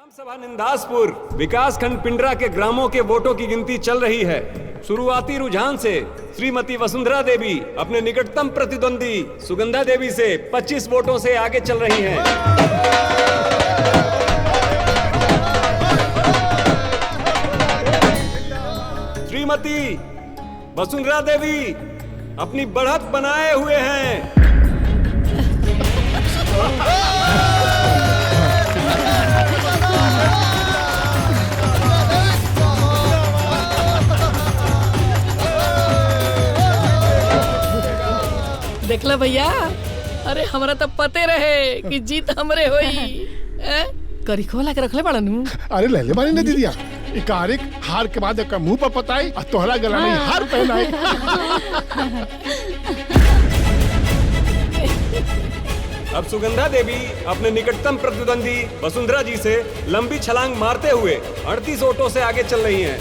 Gram सभा निंदासपुर विकास खंड पिंडरा के ग्रामों के वोटों की गिनती चल रही है। शुरुआती रुझान से श्रीमती वसुंधरा देवी अपने निकटतम प्रतिद्वंदी सुगंधा देवी से 25 वोटों से आगे चल रही हैं। श्रीमती वसुंधरा देवी अपनी बढ़त बनाए हुए हैं। देखला भैया, अरे हमरा तो पते रहे कि जीत हमरे होई। करिखो ला के रखले बड़ा नु। अरे ले बानी न दीदिया, इकारिक हार के बाद एक मुंह पर पताई और तोहरा गला में हार पहनाई। अब सुगंधा देवी अपने निकटतम प्रतिद्वंदी वसुंधरा जी से लंबी छलांग मारते हुए 38 वोटों से आगे चल रही हैं।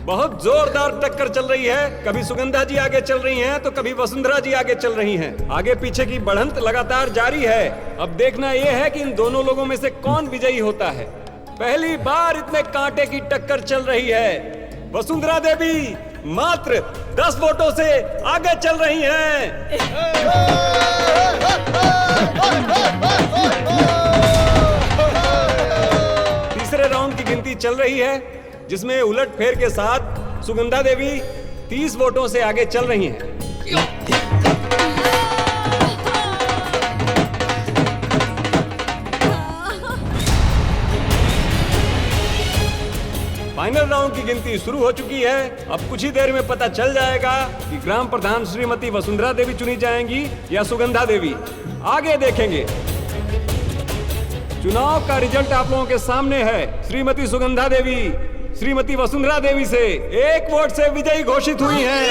बहुत जोरदार टक्कर चल रही है। कभी सुगंधा जी आगे चल रही हैं तो कभी वसुंधरा जी आगे चल रही हैं। आगे पीछे की बढ़ंत लगातार जारी है। अब देखना यह है कि इन दोनों लोगों में से कौन विजयी होता है। पहली बार इतने कांटे की टक्कर चल रही है। वसुंधरा देवी मात्र 10 वोटों से आगे चल रही हैं। तीसरे राउंड की गिनती चल रही है, जिसमें उलटफेर के साथ सुगंधा देवी 30 वोटों से आगे चल रही हैं। फाइनल राउंड की गिनती शुरू हो चुकी है। अब कुछ ही देर में पता चल जाएगा कि ग्राम प्रधान श्रीमती वसुंधरा देवी चुनी जाएंगी या सुगंधा देवी। आगे देखेंगे। चुनाव का रिजल्ट आप लोगों के सामने है। श्रीमती सुगंधा देवी श्रीमती वसुंधरा देवी से 1 वोट से विजयी घोषित हुई हैं।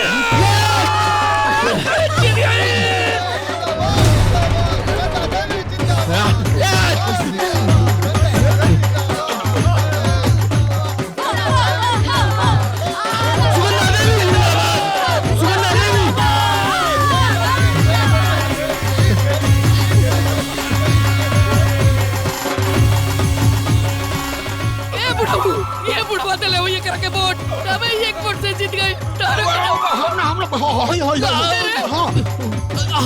ये बुढ़वा ले हुई करके वोट, तबे 1 वोट से जीत गए।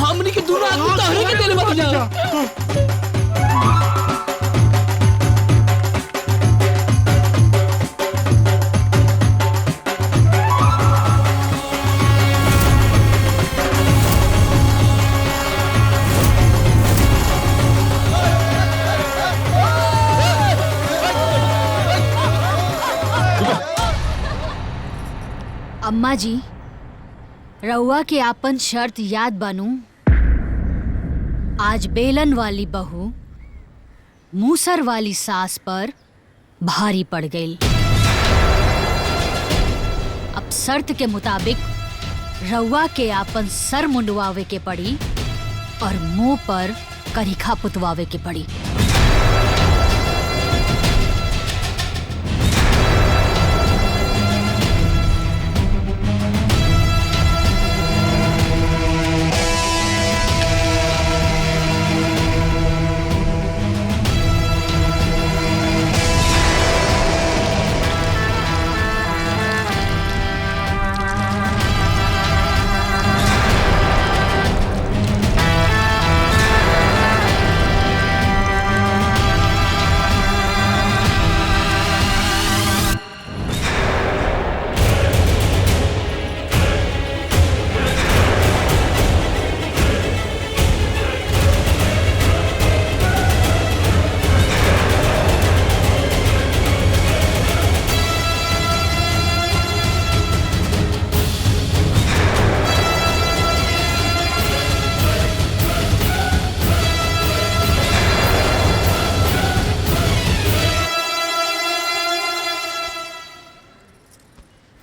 हमनी के दोनों आदमी तहरी के दिल में जा। अम्मा जी, रउआ के आपन शर्त याद बानू? आज बेलन वाली बहू मूसर वाली सास पर भारी पड़ गई। अब शर्त के मुताबिक रउआ के आपन सर मुंडवावे के पड़ी और मुंह पर करिखा पुतवावे के पड़ी।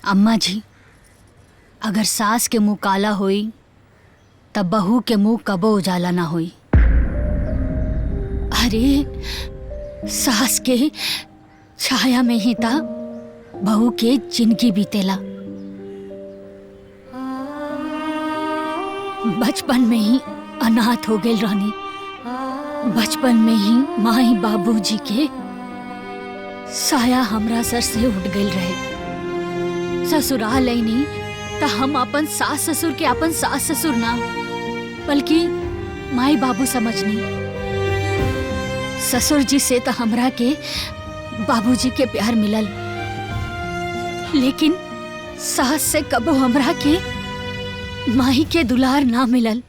अम्मा जी, अगर सास के मुंह काला होई तब बहू के मुंह कबो उजाला ना होई। अरे सास के छाया में ही था बहू के जिंदगी बीतेला। बचपन में ही अनाथ हो गई रहनी। बचपन में ही माई बाबूजी के साया हमरा सर से उठ गई रहे। ससुराल आईनी त हम अपन सास ससुर के अपन सास ससुर ना बल्कि माई बाबू समझनी। ससुर जी से तो हमरा के बाबूजी के प्यार मिलल, लेकिन सास से कबो हमरा के माही के दुलार ना मिलल।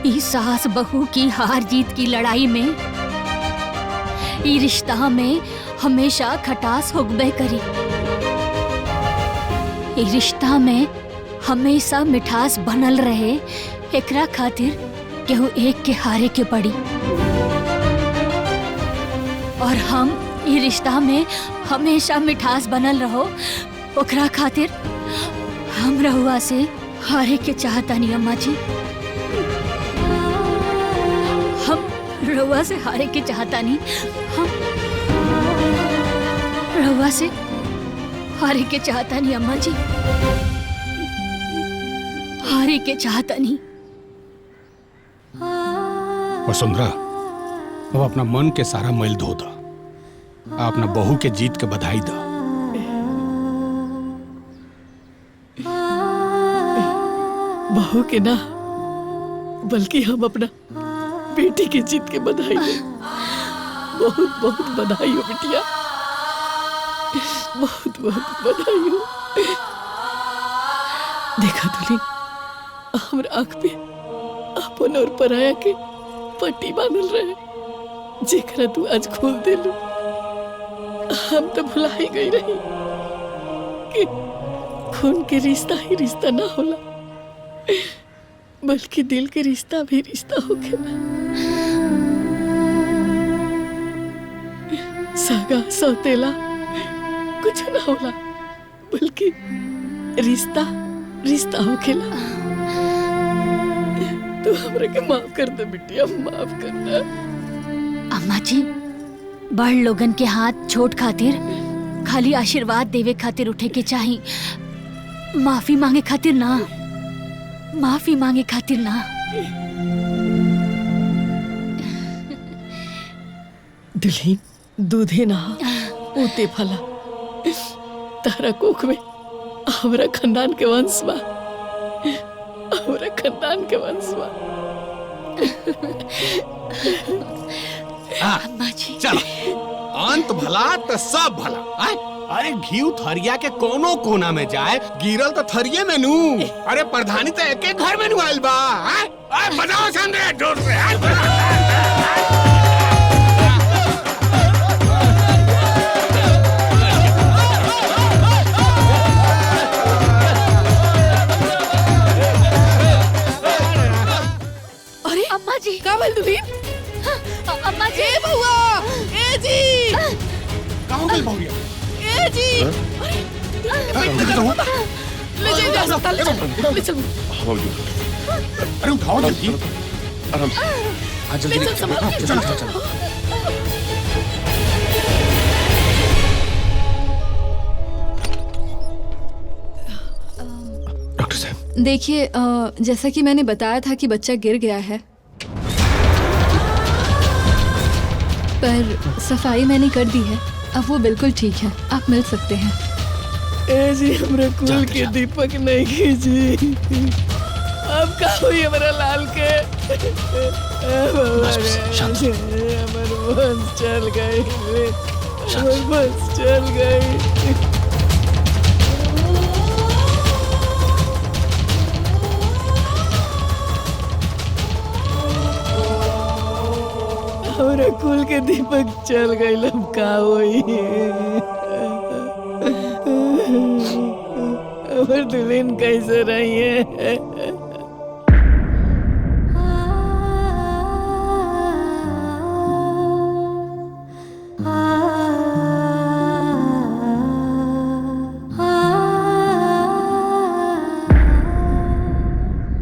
ई सास बहू की हार जीत की लड़ाई में ई रिश्ता में हमेशा खटास होगबे करी। ई रिश्ता में हमेशा मिठास बनल रहे, एकरा खातिर केहू एक के हारे के पड़ी। और हम ई रिश्ता में हमेशा मिठास बनल रहो, ओकरा खातिर हम रहुआ से हारे के चाहतानी अम्मा जी। हम रहुआ से हारे के चाहतानी, हम रहुआ से हारे के चाहतानी अम्मा जी, हारे के चाहतानी। वसुंधरा, अब अपना मन के सारा मैल धो दा, अपना बहू के जीत के बधाई दा। बहू के ना बल्कि हम अपना बेटी की जीत के बधाई दे। बहुत बहुत बधाई हो बिटिया, बहुत बहुत बधाई हो। देखा दुल्हन, हमर आँख पे अपन और पराया के पट्टी बांधल रहे, जेकरा तू आज खोल देलू। हम तो भुला ही गई रही कि खून के रिश्ता ही रिश्ता ना होला, बल्कि दिल के रिश्ता भी रिश्ता होखेला। सागा सौतेला कुछ ना होला, बल्कि रिश्ता रिश्ता होखेला। तो हमरा के माफ कर दे बिटिया, माफ कर दे। अम्मा जी, बड़ लोगन के हाथ छोट खातिर खाली आशीर्वाद देवे खातिर उठे के चाही, माफी मांगे खातिर ना, माफी मांगे खातिर ना। दुल्हन, दूधे ना ऊते फला। तारा कोख में हमरा खानदान के वंश बा, हमरा खानदान के वंश बा। अम्मा जी, चल, अंत भला तो सब भला। आय? अरे घीव थरिया के कोनो कोना में जाए, गिरल तो थरिये में नू। अरे प्रधानी तो एक एक घर में नू आइल बा। आय? आय, बजाओ संदे जोर से। अरे अम्मा जी, का बोल दुल्हन? अम्मा जी, ए बउआ, ए जी, कहाँ गइल बहुरिया? ए जी, ले जा अस्पताल, ले चल। अरे उठाओ जल्दी। आराम से। हाँ जल्दी ले चल, संभाल के चल चल। चल चल। डॉक्टर साहब, देखिए, जैसा कि मैंने बताया था कि बच्चा गिर गया है, पर सफाई मैंने कर दी है। अब वो बिल्कुल ठीक है, आप मिल सकते हैं। ए जी, हमरा कुल के दीपक नहीं कीजी। अब का हुई हमारा लाल के? बस, शांत हो। हमर बस चल गई, हमर बस चल गई। हमरा कुल के दीपक चल गई, अब का होई? हमर दुल्हन कैसे रही है?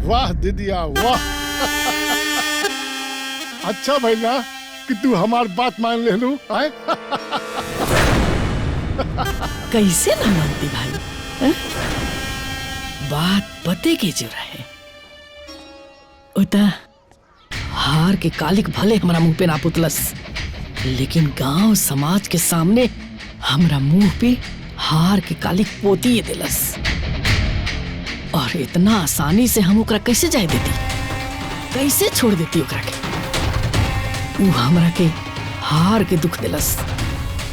वाह दीदिया, वाह। अच्छा भैया कि तू हमार बात मान ले लू। आए? कैसे ना मानती भाई? बात पते के जो रहे उता हार के कालिक भले हमरा मुंह पे ना पुतलस, लेकिन गांव समाज के सामने हमरा मुंह पे हार के कालिक पोती दिलस। और इतना आसानी से हम ओकरा कैसे जाए देती, कैसे छोड़ देती ओकरा के। उ हमरा के हार के दुख दिलस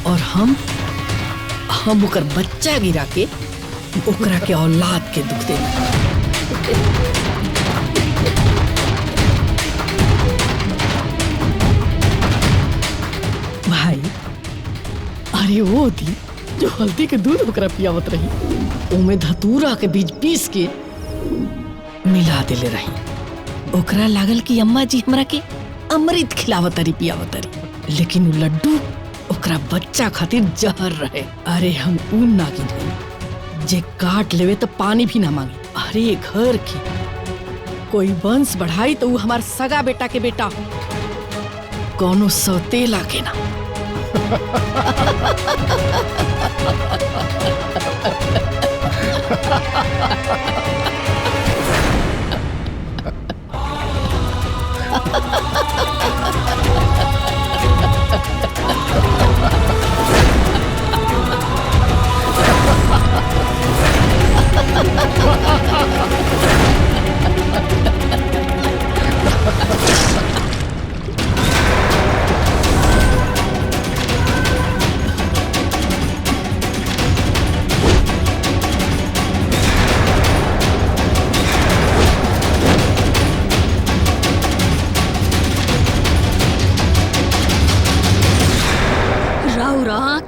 और हम ओकर बच्चा गिरा के ओकरा के औलाद के दुख देना। भाई अरे वो दी जो हल्दी के दूध ओकरा पियावत रही, ओमे धतूरा के बीज पीस के मिला देले रही। ओकरा लागल कि अम्मा जी हमरा के अमृत खिलावत रही पियावत रही, लेकिन उ लड्डू ओकरा बच्चा खातिर जहर रहे। अरे हम उ नागिन हई जे काट लेवे तो पानी भी ना मांगे। अरे घर की कोई वंश बढ़ाई तो उ हमार सगा बेटा के बेटा कौनो सौतेला के ना।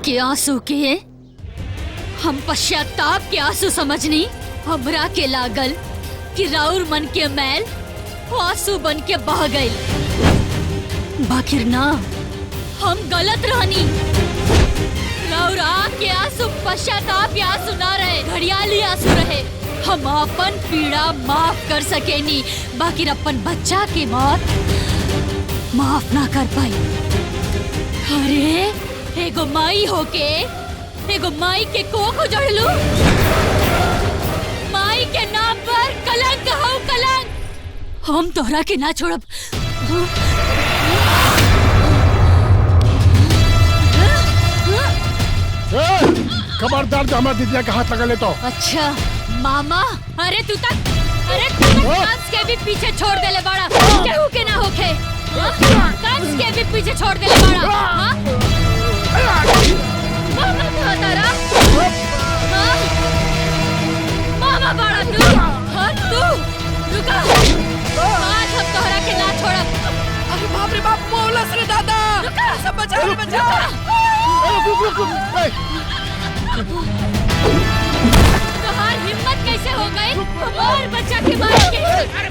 के आंसू के हम पश्चाताप के आंसू समझनी। हमरा के लागल कि राउर मन के मैल आंसू बन के बह गई, बाकिर ना, हम गलत रहनी। राउर आँख के आंसू पश्चाताप के आंसू ना रहे, घड़ियाली आंसू रहे। हम अपन पीड़ा माफ कर सकेनी, बाकिर अपन बच्चा के मौत माफ ना कर पाई। अरे एगो माई होके एगो माई के कोख उजड़लू। माई के नाम पर कलंक हो कलंक। हम तोहरा के ना छोड़ब। खबरदार जो हमारे दीदिया के हाथ लगा ले तो। अच्छा मामा, अरे तू तक कंस के भी पीछे छोड़ देले बड़ा, केहू के ना होखे। कंस के भी पीछे छोड़ देले बड़ा। मामा कहाँ तारा? मामा बड़ा तू, तू रुका, आज हम तोहरा के ना छोड़ब। अरे बाप रे बाप, मौलस रे दादा, सब बचा रे बचा। तुम्हारी हिम्मत कैसे हो गई हमारे बच्चा के मार के? हमारे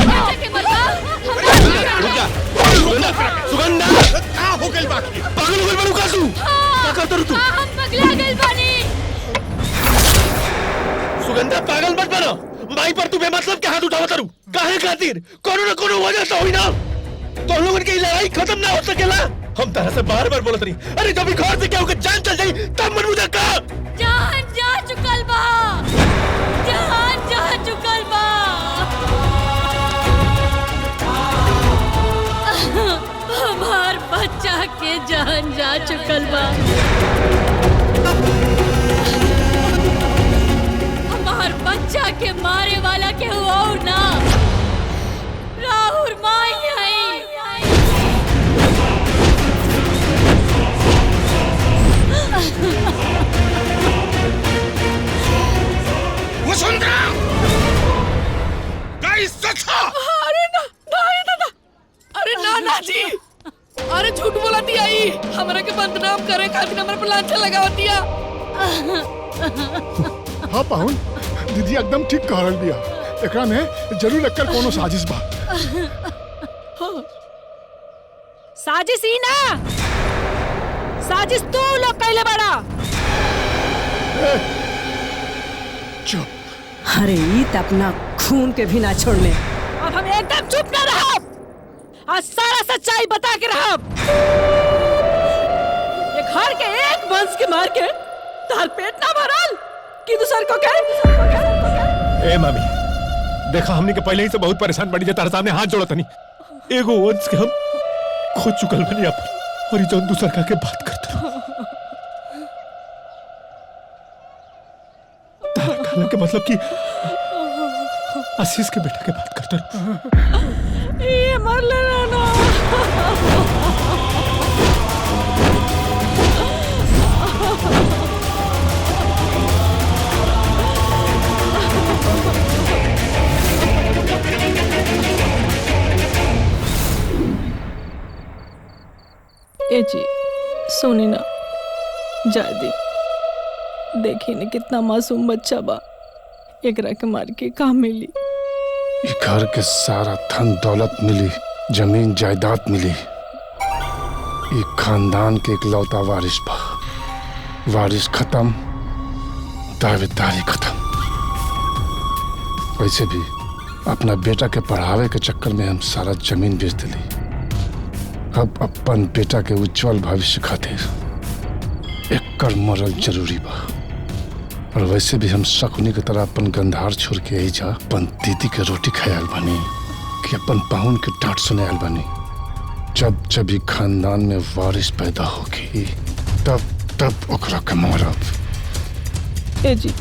बच्चा के मरवा? सुगंधा क्या हो गई बाकी? पागल हो गई बनू का तू? क्या करता तू? हम पगला गए बानी। सुगंधा पागल मत बनो। माई पर तू बेमतलब के हाथ उठावा करू। काहे खातिर? कोनो न कोनो वजह से होई ना। तो लोगन की लड़ाई खत्म ना हो सकेला। हम तरह से बार-बार बोलत रही। अरे जब भी घर से केहू के जान चल जाई तब मन मुझे का। जान जा चुकल बा। जान जा चुकल बा। हमार बच्चा के जान जा चुकल बा। हमार बच्चा के मारे वाला केहू और ना, राहुल माई है। वसुंधरा गाइस सखा। अरे ना दादा, अरे ना जी, अरे झूठ बोला दिया ही हमरा के बदनाम करे खातिर हमरा पर लांछन लगाव दिया। हाँ पाहुन, दीदी एकदम ठीक कह रहल बिया। एकरा में जरूर एकर कोनो साजिश बा। साजिश ही ना, साजिश तू लोग कैले बड़ा। चुप। अरे ई त अपना खून के भी ना छोड़ने। अब हम एकदम चुप ना रहब, आज सारा सच्चाई बता के रहब। ये घर के एक वंश के मार के तार पेट ना भरल, दूसर को के? ए मामी, देखा हमने के पहले ही से बहुत परेशान पड़ी तारे सामने हाथ जोड़ा तनी। एगो वंश के हम खो चुकल बनी अपन, और ये जौन दूसर का के बात करते रहो। तारा कहला के मतलब कि आशीष के बेटा के बात करते रहो। ये मर लेना ना। ए जी सुनी ना, जादी देखी ने कितना मासूम बच्चा बा, एकरा के मार के का मिली? घर के सारा धन दौलत मिली, जमीन जायदाद मिली, ये खानदान के इकलौता वारिस बा। वारिस खत्म, दावेदारी खत्म। वैसे भी अपना बेटा के पढ़ावे के चक्कर में हम सारा जमीन बेच दिली। अब अपन बेटा के उज्जवल भविष्य खातिर एकर मरल जरूरी बा। और वैसे भी हम शकुनी की तरह अपन गंधार छोड़ के आई जा अपन दीदी के रोटी खायल बनी कि अपन पाहुन के डांट सुने आयल बनी। जब जब ही खानदान में वारिस पैदा होगी तब तब ओकरा के मारब। ए जी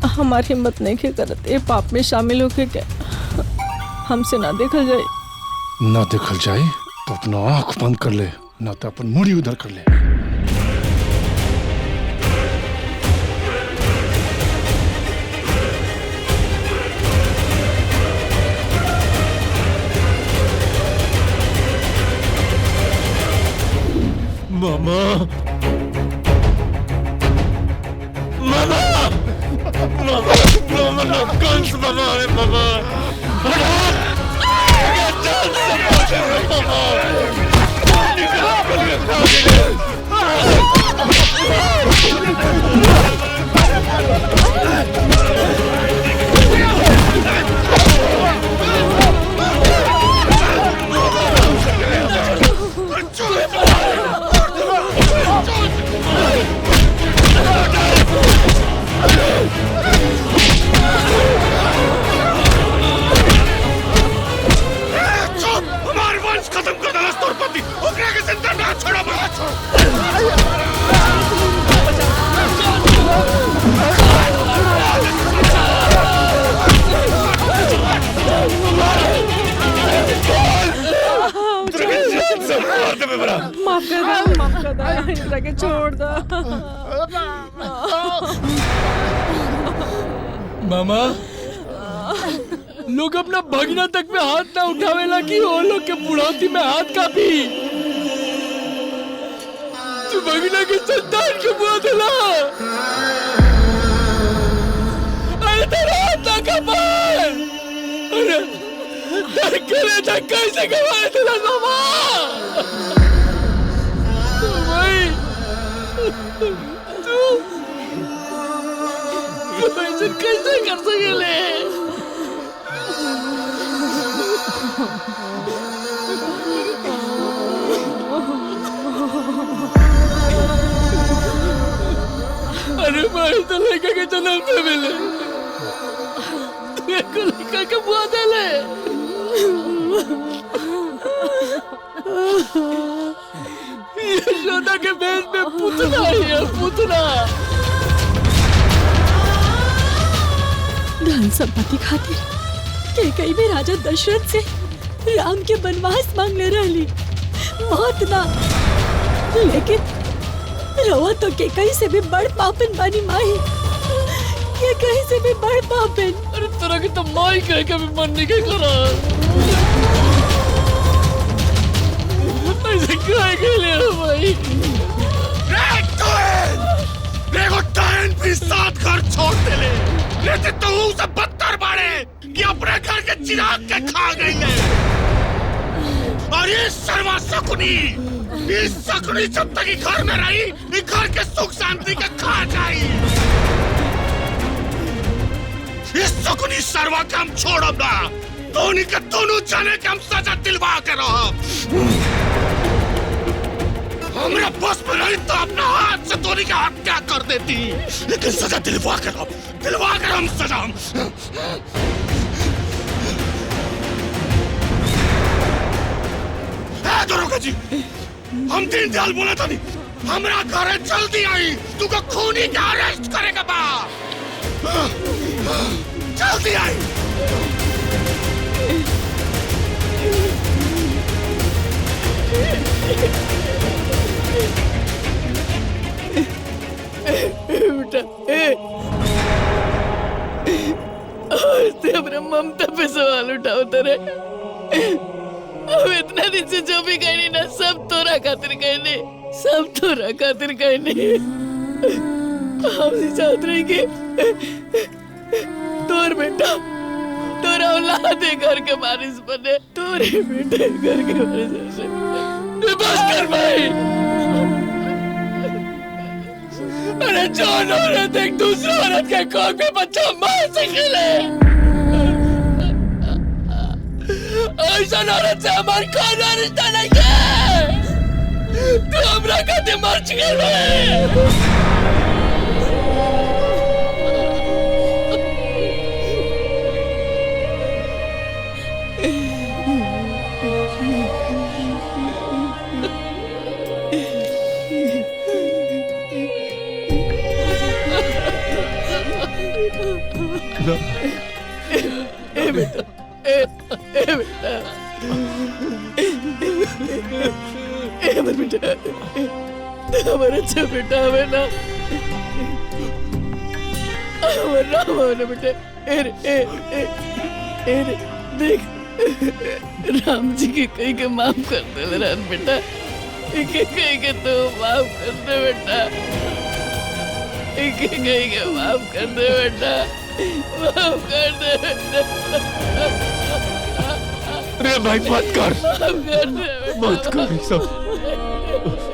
हमारी हिम्मत नहीं के करत ए पाप में शामिल होके के हमसे ना देखल जाए। ना देखल जाए तो अपना आंख बंद कर ले, ना तो अपन मुड़ी उधर कर ले। मामा, मामा, मामा, मामा, कंस मामा है मामा। माफ कर दो, इंदिरा के छोड़ दो। मामा, लोग अपना भगना तक में हाथ ना उठावेला कि वो लोग के बुढ़ौती में हाथ कापी। तू भगना के संतान के बुआ दिला। अरे तेरा हाथ ना कापा। अरे तेरे धक्का से कमाए तेरा मामा। तू ऐसे कैसे कर सकेले? अरे भाई तो लड़का के जन्म पे मिले, तू लड़का के बुआ दे ले। यशोदा के भेष में पुतना है, पुतना। धन संपत्ति खातिर के कई भी राजा दशरथ से राम के वनवास मांगले रहली, मौत ना। लेकिन रवा तो के कहीं से भी बड़ पापन बानी माही, के कहीं से भी बड़ पापन। अरे तरह की तो माई कह के भी मन नहीं करा। ऐसे क्या के लिए भाई? देखो टाइम भी साथ घर छोड़ दे ले, लेते तो उसे बदतर बाड़े कि अपने घर के चिराग के खा गई है। और ये सर्वा शकुनी, इस शकुनी जब तक घर में रही, इस घर के सुख शांति के खा जाई। इस शकुनी सर्वा का हम छोड़ब ना, दोनों के दोनों जाने के हम सजा दिलवा के रहो। हमरा बस में नहीं तो अपना हाथ से धोनी की हत्या कर देती, लेकिन सजा दिलवा कर हम सजा। दरोगा जी, हम दीनदयाल बोला था नहीं, हमरा घर जल्दी आई, तुमको खूनी का अरेस्ट करेगा बा, जल्दी आई। बेटा आज ते अपने ममता पे सवाल उठाते रहे। अब इतना दिन से जो भी कहनी ना सब तोरा खातिर कहने, सब तोरा खातिर कहने। हमसे चाहत रही कि तोर बेटा तोरा औलाद घर के बारिश बने, तोरे बेटे घर के बारिश बने। बस कर भाई। अरे जौन औरत एक दूसरे औरत के कोख में बच्चा मार सकेले, ऐसा औरत से हमार कोई रिश्ता नहीं है। तू हमरा खातिर मर चुके है। ए बेटा, बेटा, हमर बेटा, हमारा अच्छा बेटा हमें ना, हमारा नाम होना बेटा। रे देख, राम जी के कहीं के माफ कर दे मेरा बेटा, कहीं के तो माफ कर दे बेटा, कहीं के माफ कर दे बेटा, माफ कर दे बेटा। अरे भाई मत कर, मत कर सब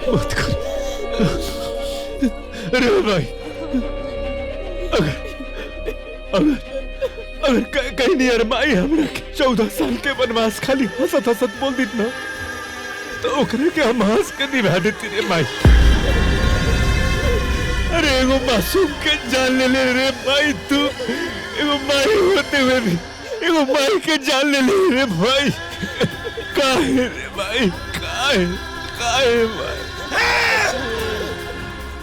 मत कर। अरे भाई अगर कहीं नहीं अरमाई हमरा 14 साल के वनवास खाली हंसत हंसत बोल दी ना तो ओकरे के हम हंस के निभा देती रे माई। अरे एगो मासूम के जान ले ले रे भाई, तू एगो माई होते हुए भी एगो माई के जान ले ले रे भाई। काहे रे भाई, काहे भाई।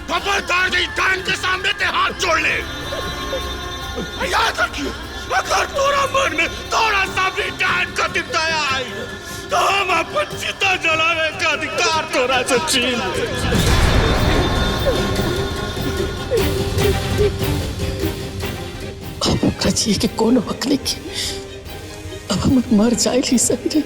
खबरदार नहीं, कान के सामने ते हाथ जोड़ ले। याद रखियो, अगर तोरा मन में थोड़ा सा भी कान का दया आई तो हम अपन चिता जलाने का अधिकार तोरा से छीन ले। अब हमरा जी के कोनो हक नहीं के, अब हम मर जाए ली सही रे।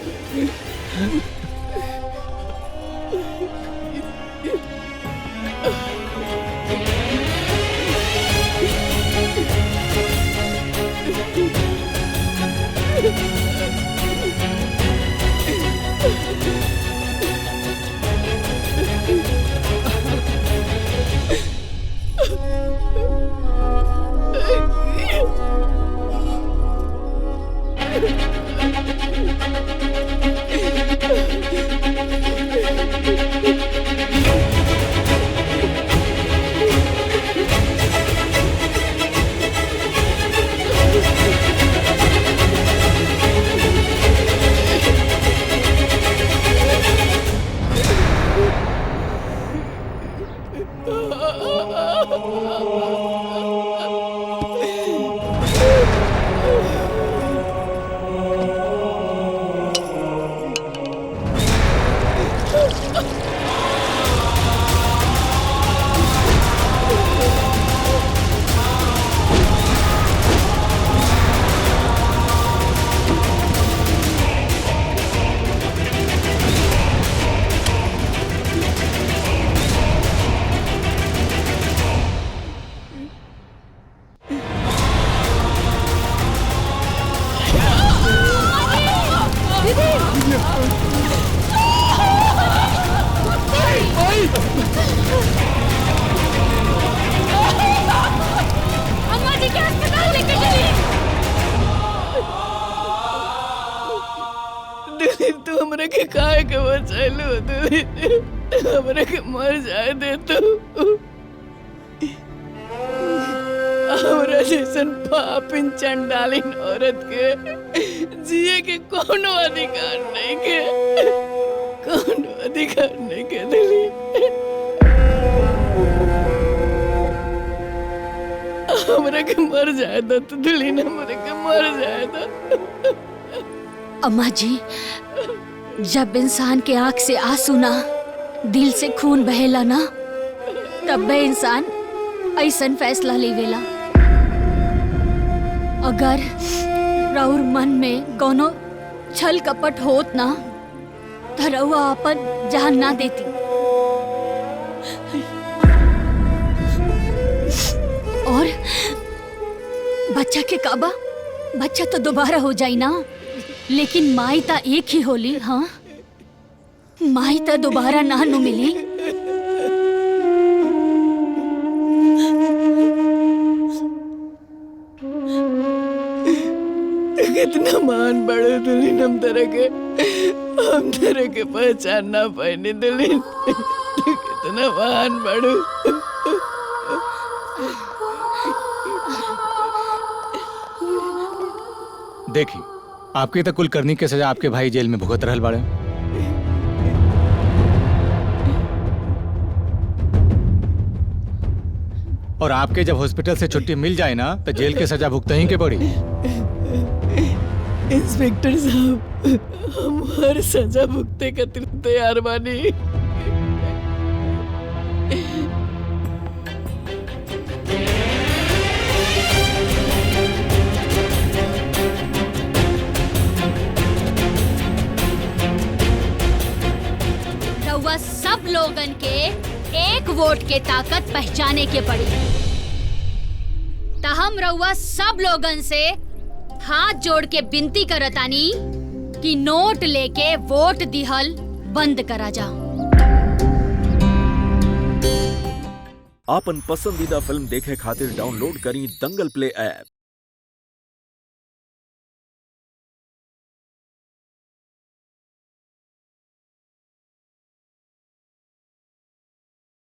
तू हमरा के काहे के बचाइलू? हमरे के मर जाए दे तू। हमरा जैसन पापिन चंडालिन औरत के जिए के कोनो अधिकार नहीं के, कोनो अधिकार नहीं के दिली। हमरा के मर जाए दो तो दिली ना, हमरा के मर जाए दो। अम्मा जी, जब इंसान के आंख से आंसू ना दिल से खून बहेला ना, तब बे इंसान ऐसन फैसला लेवेला। अगर राउर मन में कोनो छल कपट होत ना, तो रउआ अपन जान ना देती। और बच्चा के काबा, बच्चा तो दोबारा हो जाई ना, लेकिन माई ता एक ही होली। हाँ, माई ता दोबारा ना नु मिली। कितना मान बड़े दुल्हन, हम तरह के पहचान ना पाए दुल्हन। कितना मान बड़ू। देखी, आपके तो कुल करनी के सजा आपके भाई जेल में भुगत रहल बाड़े। और आपके जब हॉस्पिटल से छुट्टी मिल जाए ना, तो जेल के सजा भुगतही के पड़ी। इंस्पेक्टर साहब, हम हर सजा भुगते का तैयार बानी। रउआ सब लोगन के एक वोट के ताकत पहचाने के पड़ी। त हम रउआ सब लोगन से हाथ जोड़ के विनती करतानी कि नोट लेके वोट दिहल बंद करा जा। आपन पसंदीदा फिल्म देखे खातिर डाउनलोड करी दंगल प्ले ऐप।